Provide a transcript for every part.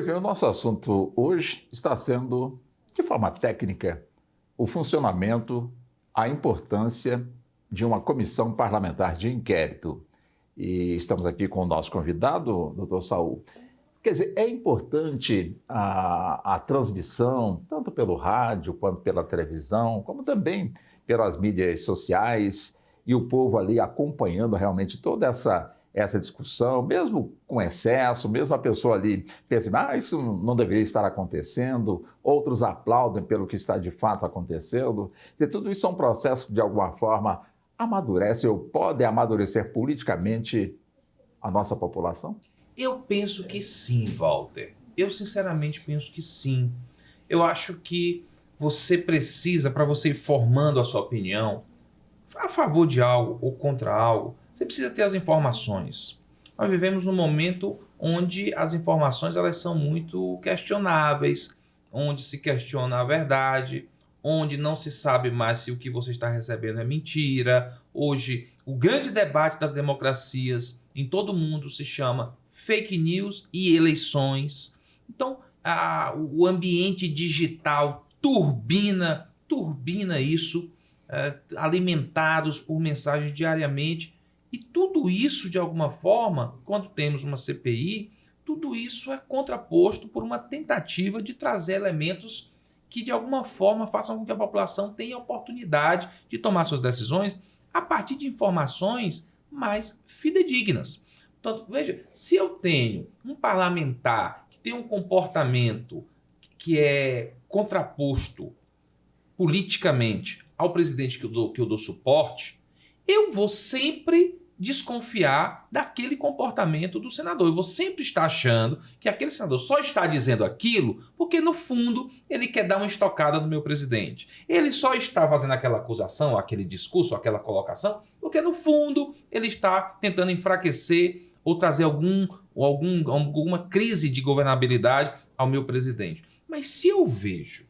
Pois bem, o nosso assunto hoje está sendo, de forma técnica, o funcionamento, a importância de uma comissão parlamentar de inquérito. E estamos aqui com o nosso convidado, doutor Saul. Quer dizer, é importante a transmissão, tanto pelo rádio quanto pela televisão, como também pelas mídias sociais, e o povo ali acompanhando realmente toda essa discussão, mesmo com excesso, mesmo a pessoa ali pensa, isso não deveria estar acontecendo, outros aplaudem pelo que está de fato acontecendo. E tudo isso é um processo que, de alguma forma, amadurece ou pode amadurecer politicamente a nossa população? Eu penso que sim, Walter. Eu sinceramente penso que sim. Eu acho que você precisa, para você ir formando a sua opinião, a favor de algo ou contra algo, você precisa ter as informações. Nós vivemos num momento onde as informações elas são muito questionáveis, onde se questiona a verdade, onde não se sabe mais se o que você está recebendo é mentira. Hoje, o grande debate das democracias em todo o mundo se chama fake news e eleições. Então, o ambiente digital turbina isso, alimentados por mensagens diariamente. E tudo isso, de alguma forma, quando temos uma CPI, tudo isso é contraposto por uma tentativa de trazer elementos que, de alguma forma, façam com que a população tenha oportunidade de tomar suas decisões a partir de informações mais fidedignas. Portanto, veja, se eu tenho um parlamentar que tem um comportamento que é contraposto politicamente ao presidente que eu dou suporte, eu vou sempre desconfiar daquele comportamento do senador. Eu vou sempre estar achando que aquele senador só está dizendo aquilo porque, no fundo, ele quer dar uma estocada no meu presidente. Ele só está fazendo aquela acusação, aquele discurso, aquela colocação, porque, no fundo, ele está tentando enfraquecer ou trazer alguma crise de governabilidade ao meu presidente. Mas se eu vejo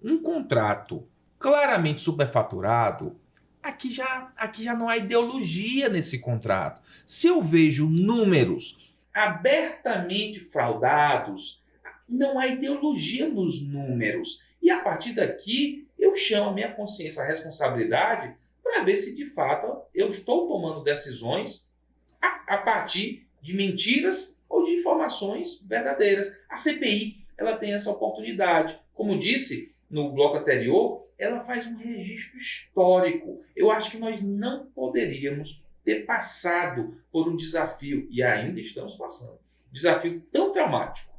um contrato claramente superfaturado, aqui já não há ideologia nesse contrato. Se eu vejo números abertamente fraudados, não há ideologia nos números. E a partir daqui, eu chamo a minha consciência, a responsabilidade, para ver se de fato eu estou tomando decisões a partir de mentiras ou de informações verdadeiras. A CPI ela tem essa oportunidade. Como disse no bloco anterior, ela faz um registro histórico. Eu acho que nós não poderíamos ter passado por um desafio, e ainda estamos passando, um desafio tão traumático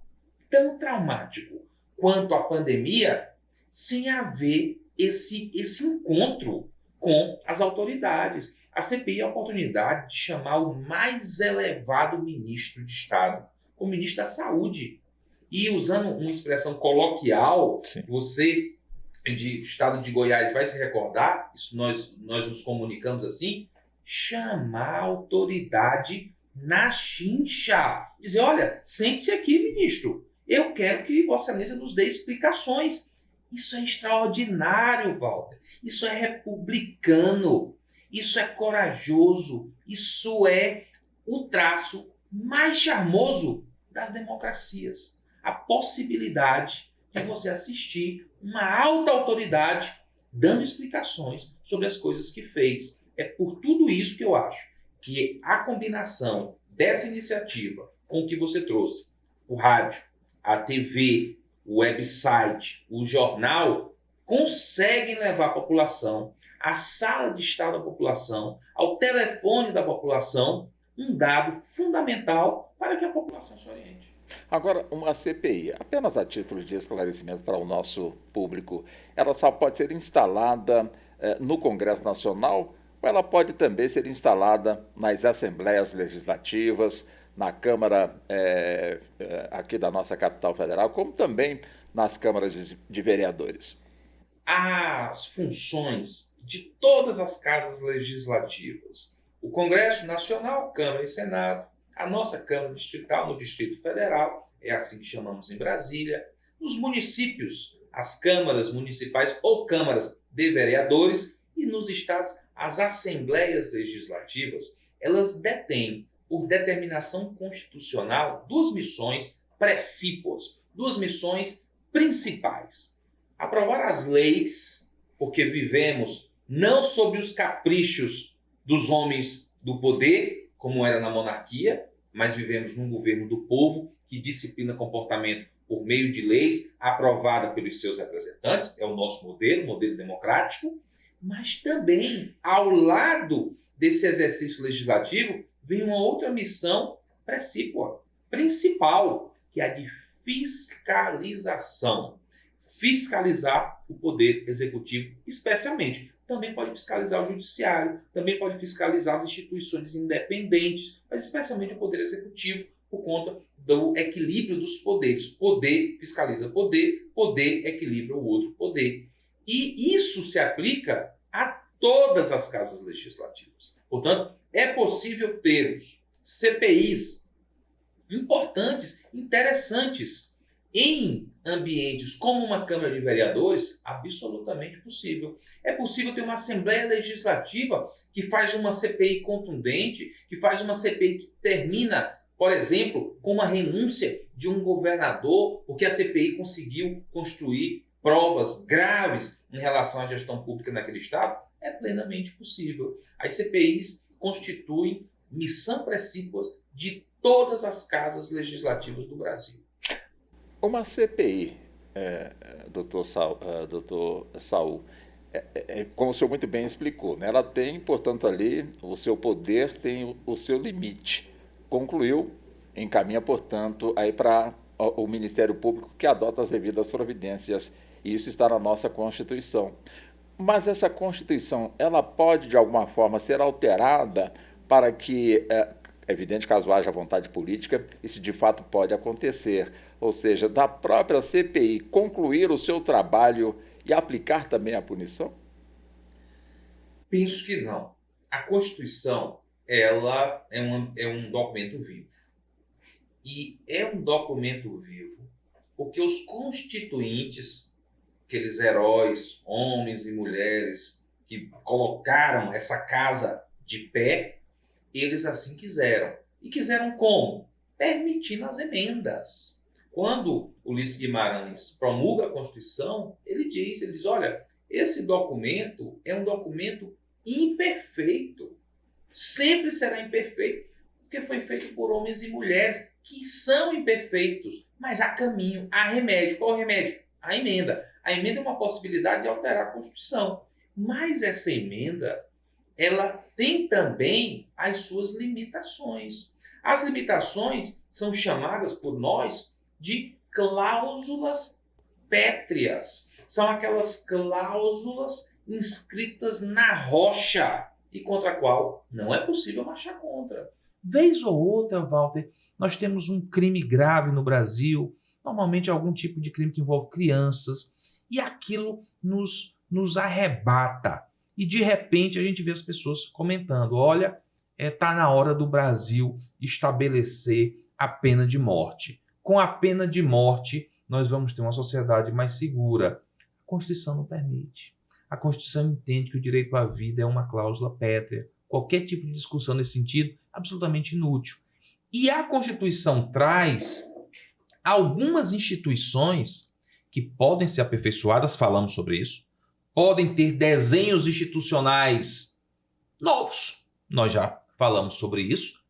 quanto a pandemia, sem haver esse encontro com as autoridades. A CPI é a oportunidade de chamar o mais elevado ministro de Estado, o ministro da Saúde. E usando uma expressão coloquial, sim, você de Estado de Goiás vai se recordar, isso nós nos comunicamos assim, chamar a autoridade na chincha. Dizer, olha, sente-se aqui, ministro, eu quero que Vossa Excelência nos dê explicações. Isso é extraordinário, Walter. Isso é republicano. Isso é corajoso. Isso é o traço mais charmoso das democracias. A possibilidade de você assistir uma alta autoridade dando explicações sobre as coisas que fez. É por tudo isso que eu acho que a combinação dessa iniciativa com o que você trouxe, o rádio, a TV, o website, o jornal, conseguem levar a população à sala de estar da população, ao telefone da população, um dado fundamental para que a população se oriente. Agora, uma CPI, apenas a título de esclarecimento para o nosso público, ela só pode ser instalada no Congresso Nacional ou ela pode também ser instalada nas Assembleias Legislativas, na Câmara aqui da nossa capital federal, como também nas câmaras de vereadores? As funções de todas as casas legislativas, o Congresso Nacional, Câmara e Senado, a nossa Câmara Distrital no Distrito Federal, é assim que chamamos em Brasília, nos municípios, as câmaras municipais ou câmaras de vereadores, e nos estados, as assembleias legislativas, elas detêm, por determinação constitucional, duas missões precípuas, duas missões principais. Aprovar as leis, porque vivemos não sob os caprichos dos homens do poder, como era na monarquia, mas vivemos num governo do povo que disciplina comportamento por meio de leis aprovada pelos seus representantes, é o nosso modelo democrático, mas também, ao lado desse exercício legislativo, vem uma outra missão precípua, principal, que é a de fiscalização. Fiscalizar o poder executivo, especialmente. Também pode fiscalizar o judiciário, também pode fiscalizar as instituições independentes, mas especialmente o poder executivo, por conta do equilíbrio dos poderes. Poder fiscaliza poder, poder equilibra o outro poder. E isso se aplica a todas as casas legislativas. Portanto, é possível termos CPIs importantes, interessantes, em ambientes como uma Câmara de Vereadores, absolutamente possível. É possível ter uma Assembleia Legislativa que faz uma CPI contundente, que faz uma CPI que termina, por exemplo, com uma renúncia de um governador, porque a CPI conseguiu construir provas graves em relação à gestão pública naquele estado. É plenamente possível. As CPIs constituem missão precípua de todas as casas legislativas do Brasil. Uma CPI, doutor Saul, como o senhor muito bem explicou, né? Ela tem, portanto, ali o seu poder, tem o seu limite. Concluiu, encaminha, portanto, aí para o Ministério Público, que adota as devidas providências, e isso está na nossa Constituição. Mas essa Constituição, ela pode, de alguma forma, ser alterada para que, é evidente, caso haja vontade política, isso de fato pode acontecer, ou seja, da própria CPI concluir o seu trabalho e aplicar também a punição? Penso que não. A Constituição, ela é um documento vivo. E é um documento vivo porque os constituintes, aqueles heróis, homens e mulheres que colocaram essa casa de pé, eles assim quiseram. E quiseram como? Permitindo as emendas. Quando Ulisses Guimarães promulga a Constituição, ele diz, olha, esse documento é um documento imperfeito. Sempre será imperfeito, porque foi feito por homens e mulheres que são imperfeitos, mas há caminho, há remédio. Qual é o remédio? A emenda. A emenda é uma possibilidade de alterar a Constituição. Mas essa emenda, ela tem também as suas limitações. As limitações são chamadas por nós de cláusulas pétreas. São aquelas cláusulas inscritas na rocha e contra a qual não é possível marchar contra. Vez ou outra, Walter, nós temos um crime grave no Brasil, normalmente algum tipo de crime que envolve crianças, e aquilo nos arrebata. E de repente a gente vê as pessoas comentando, olha, está na hora do Brasil estabelecer a pena de morte. Com a pena de morte, nós vamos ter uma sociedade mais segura. A Constituição não permite. A Constituição entende que o direito à vida é uma cláusula pétrea. Qualquer tipo de discussão nesse sentido, absolutamente inútil. E a Constituição traz algumas instituições que podem ser aperfeiçoadas, falamos sobre isso, podem ter desenhos institucionais novos, nós já falamos sobre isso,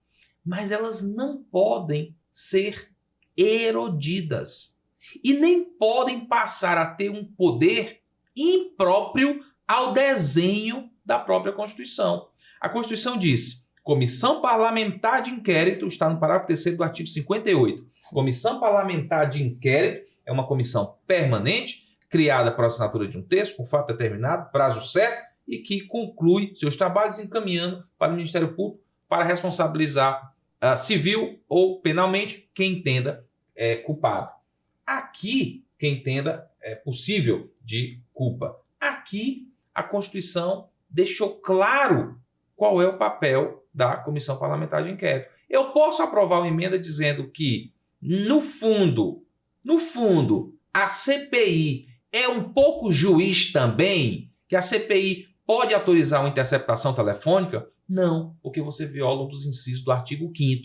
mas elas não podem ser erodidas e nem podem passar a ter um poder impróprio ao desenho da própria Constituição. A Constituição diz: Comissão Parlamentar de Inquérito, está no parágrafo 3º do artigo 58. Comissão Parlamentar de Inquérito é uma comissão permanente, criada por assinatura de um terço, com fato determinado, prazo certo, e que conclui seus trabalhos encaminhando para o Ministério Público para responsabilizar civil ou penalmente quem entenda culpado. Aqui, quem entenda possível de culpa. Aqui, a Constituição deixou claro qual é o papel da Comissão Parlamentar de Inquérito. Eu posso aprovar uma emenda dizendo que, no fundo, a CPI é um pouco juiz também, que a CPI pode autorizar uma interceptação telefônica? Não, porque você viola um dos incisos do artigo 5º,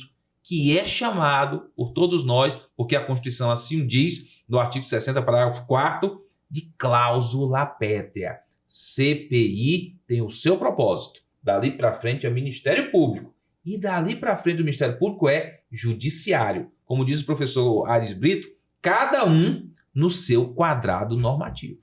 que é chamado por todos nós, porque a Constituição assim o diz, no artigo 60, parágrafo 4º, de cláusula pétrea. CPI tem o seu propósito. Dali para frente é Ministério Público. E dali para frente do Ministério Público é Judiciário. Como diz o professor Aires Brito, cada um no seu quadrado normativo.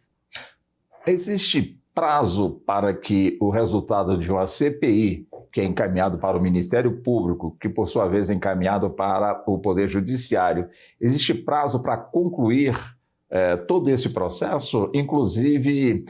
Existe prazo para que o resultado de uma CPI, que é encaminhado para o Ministério Público, que por sua vez é encaminhado para o Poder Judiciário, existe prazo para concluir todo esse processo, inclusive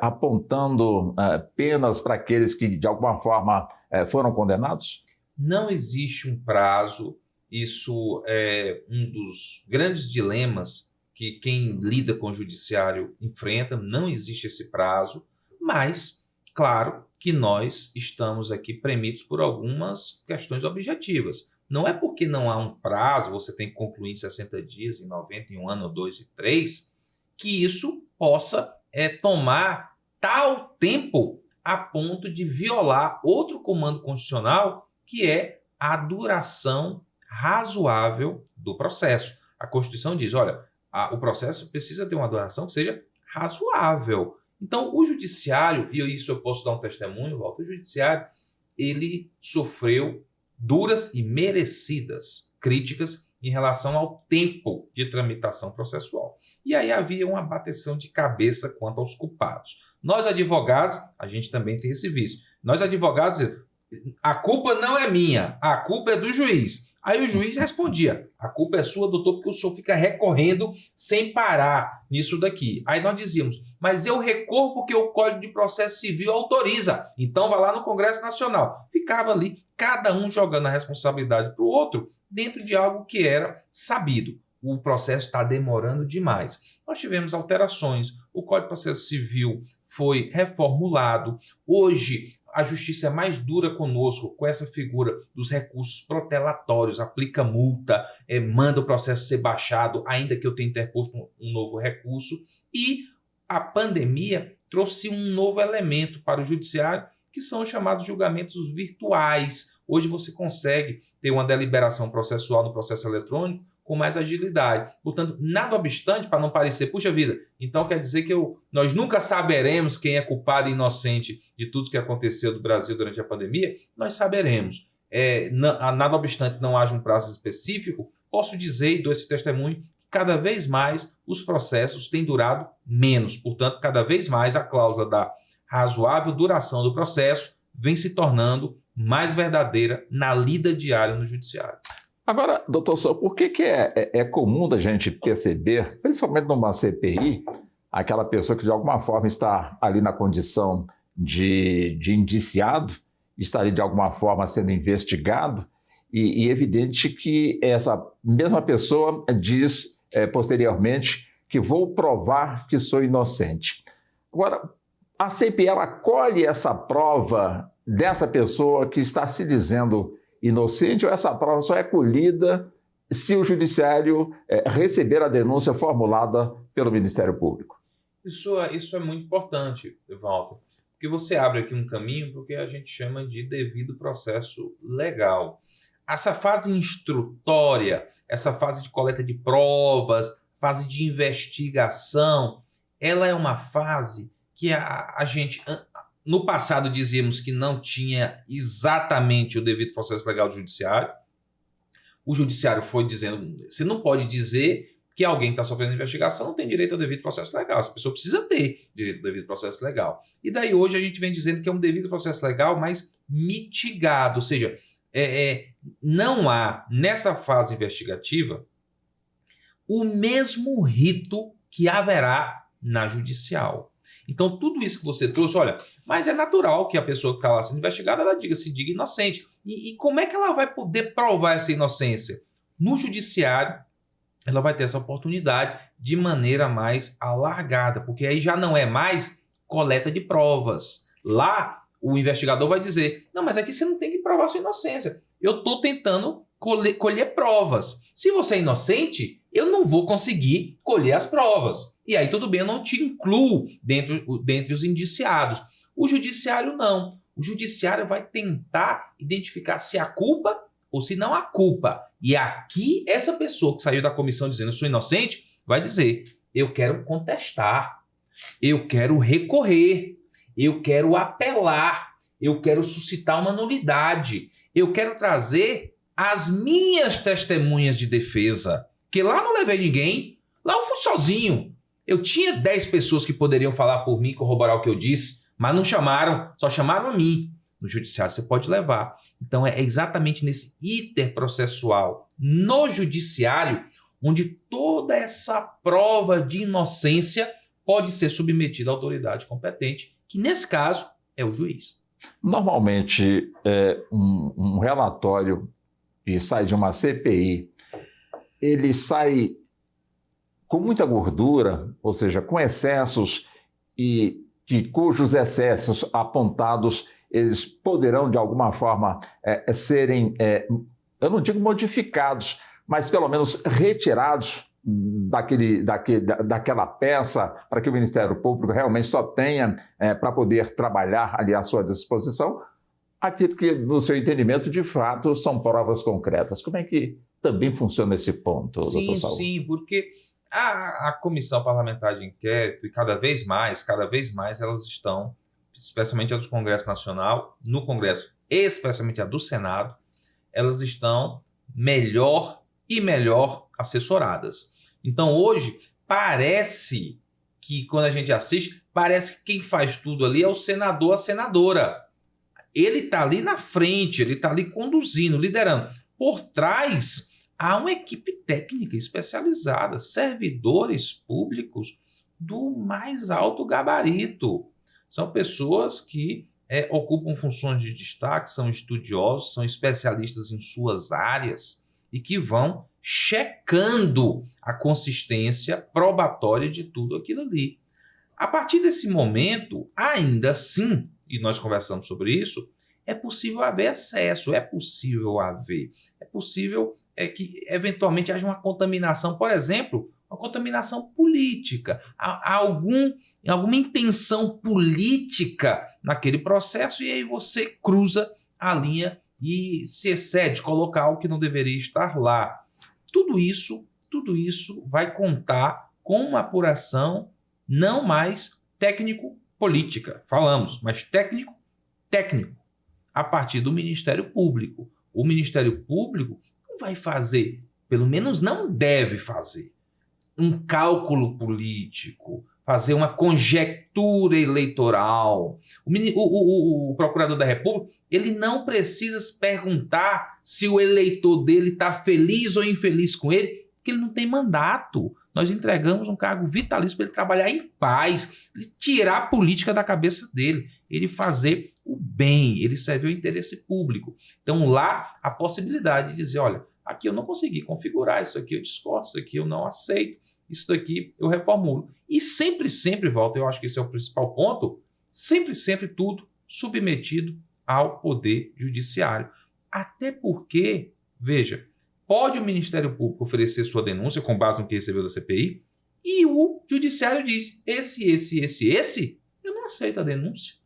apontando penas para aqueles que de alguma forma foram condenados? Não existe um prazo. Isso é um dos grandes dilemas que quem lida com o judiciário enfrenta. Não existe esse prazo, mas, claro, que nós estamos aqui premidos por algumas questões objetivas. Não é porque não há um prazo, você tem que concluir em 60 dias, em 90, em 1 ano, 2 e 3, que isso possa tomar tal tempo a ponto de violar outro comando constitucional, que é a duração razoável do processo. A Constituição diz, olha, o processo precisa ter uma duração que seja razoável. Então, o judiciário, e isso eu posso dar um testemunho, Walter, o judiciário, ele sofreu duras e merecidas críticas em relação ao tempo de tramitação processual. E aí havia uma bateção de cabeça quanto aos culpados. Nós, advogados, a gente também tem esse vício. Nós, advogados, a culpa não é minha, a culpa é do juiz. Aí o juiz respondia, a culpa é sua, doutor, porque o senhor fica recorrendo sem parar nisso daqui. Aí nós dizíamos, mas eu recorro porque o Código de Processo Civil autoriza, então vai lá no Congresso Nacional. Ficava ali, cada um jogando a responsabilidade para o outro, dentro de algo que era sabido. O processo está demorando demais. Nós tivemos alterações, o Código de Processo Civil foi reformulado. Hoje, a justiça é mais dura conosco, com essa figura dos recursos protelatórios, aplica multa, manda o processo ser baixado, ainda que eu tenha interposto um novo recurso. E a pandemia trouxe um novo elemento para o judiciário, que são os chamados julgamentos virtuais. Hoje você consegue ter uma deliberação processual no processo eletrônico com mais agilidade. Portanto, nada obstante, para não parecer, puxa vida, então quer dizer que nós nunca saberemos quem é culpado e inocente de tudo que aconteceu no Brasil durante a pandemia, nós saberemos. Nada obstante não haja um prazo específico, posso dizer e dou esse testemunho, que cada vez mais os processos têm durado menos. Portanto, cada vez mais a cláusula da razoável duração do processo vem se tornando mais verdadeira na lida diária no judiciário. Agora, doutor Souza, por que é comum da gente perceber, principalmente numa CPI, aquela pessoa que de alguma forma está ali na condição de indiciado, está ali de alguma forma sendo investigado, e é evidente que essa mesma pessoa diz posteriormente que vou provar que sou inocente. Agora, a CPI ela acolhe essa prova dessa pessoa que está se dizendo inocente, ou essa prova só é colhida se o judiciário receber a denúncia formulada pelo Ministério Público? Isso é muito importante, Walter, porque você abre aqui um caminho para o que a gente chama de devido processo legal. Essa fase instrutória, essa fase de coleta de provas, fase de investigação, ela é uma fase que a gente... No passado dizíamos que não tinha exatamente o devido processo legal do judiciário. O judiciário foi dizendo, você não pode dizer que alguém que está sofrendo investigação não tem direito ao devido processo legal. Essa pessoa precisa ter direito ao devido processo legal. E daí hoje a gente vem dizendo que é um devido processo legal mais mitigado, ou seja, não há nessa fase investigativa o mesmo rito que haverá na judicial. Então, tudo isso que você trouxe, olha, mas é natural que a pessoa que está lá sendo investigada, ela se diga inocente. E como é que ela vai poder provar essa inocência? No judiciário, ela vai ter essa oportunidade de maneira mais alargada, porque aí já não é mais coleta de provas. Lá, o investigador vai dizer, não, mas aqui você não tem que provar sua inocência. Eu estou tentando colher provas. Se você é inocente, eu não vou conseguir colher as provas. E aí tudo bem, eu não te incluo dentre os indiciados. O judiciário não. O judiciário vai tentar identificar se há culpa ou se não a culpa. E aqui, essa pessoa que saiu da comissão dizendo eu sou inocente, vai dizer, eu quero contestar, eu quero recorrer, eu quero apelar, eu quero suscitar uma nulidade, eu quero trazer as minhas testemunhas de defesa, que lá não levei ninguém, lá eu fui sozinho. Eu tinha 10 pessoas que poderiam falar por mim, corroborar o que eu disse, mas não chamaram, só chamaram a mim. No judiciário você pode levar. Então é exatamente nesse iter processual, no judiciário, onde toda essa prova de inocência pode ser submetida à autoridade competente, que nesse caso é o juiz. Normalmente, um relatório que sai de uma CPI, ele sai com muita gordura, ou seja, com excessos, e cujos excessos apontados, eles poderão, de alguma forma, serem, eu não digo modificados, mas pelo menos retirados daquela peça, para que o Ministério Público realmente só tenha para poder trabalhar ali à sua disposição aquilo que, no seu entendimento, de fato, são provas concretas. Como é que também funciona esse ponto, doutor Saul? Sim, porque a Comissão Parlamentar de Inquérito, e cada vez mais, elas estão, especialmente a do Congresso Nacional, no Congresso, especialmente a do Senado, elas estão melhor e melhor assessoradas. Então, hoje, parece que, quando a gente assiste, parece que quem faz tudo ali é o senador, a senadora. Ele está ali na frente, ele está ali conduzindo, liderando. Por trás, há uma equipe técnica especializada, servidores públicos do mais alto gabarito. São pessoas que ocupam funções de destaque, são estudiosos, são especialistas em suas áreas e que vão checando a consistência probatória de tudo aquilo ali. A partir desse momento, ainda assim, e nós conversamos sobre isso, é possível haver excesso, é possível que eventualmente haja uma contaminação, por exemplo, uma contaminação política, alguma intenção política naquele processo, e aí você cruza a linha e se excede, coloca algo que não deveria estar lá. Tudo isso vai contar com uma apuração não mais técnico-política, falamos, mas técnico, a partir do Ministério Público. O Ministério Público não vai fazer, pelo menos não deve fazer, um cálculo político, fazer uma conjectura eleitoral. O Procurador da República, ele não precisa se perguntar se o eleitor dele está feliz ou infeliz com ele, porque ele não tem mandato. Nós entregamos um cargo vitalício para ele trabalhar em paz, ele tirar a política da cabeça dele, ele fazer o bem, ele servir o interesse público. Então lá a possibilidade de dizer, olha, aqui eu não consegui configurar, isso aqui eu discordo, isso aqui eu não aceito, isso daqui eu reformulo. E sempre, Walter, eu acho que esse é o principal ponto, sempre tudo submetido ao Poder Judiciário. Até porque, veja, pode o Ministério Público oferecer sua denúncia com base no que recebeu da CPI e o Judiciário diz, esse, eu não aceito a denúncia,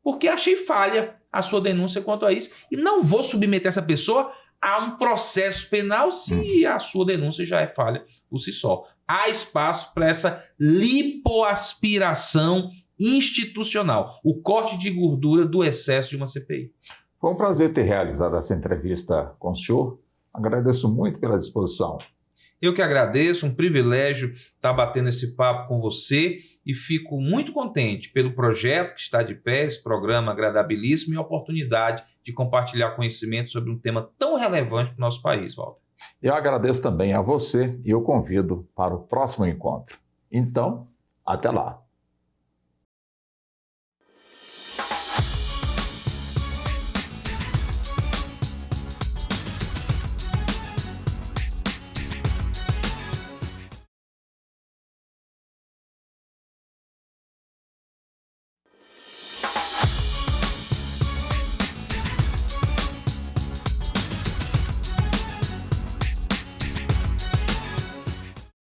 porque achei falha a sua denúncia quanto a isso e não vou submeter essa pessoa a um processo penal se a sua denúncia já é falha por si só. Há espaço para essa lipoaspiração institucional, o corte de gordura do excesso de uma CPI. Foi um prazer ter realizado essa entrevista com o senhor. Agradeço muito pela disposição. Eu que agradeço, um privilégio estar batendo esse papo com você e fico muito contente pelo projeto que está de pé, esse programa agradabilíssimo e a oportunidade de compartilhar conhecimento sobre um tema tão relevante para o nosso país, Walter. Eu agradeço também a você e eu convido para o próximo encontro. Então, até lá.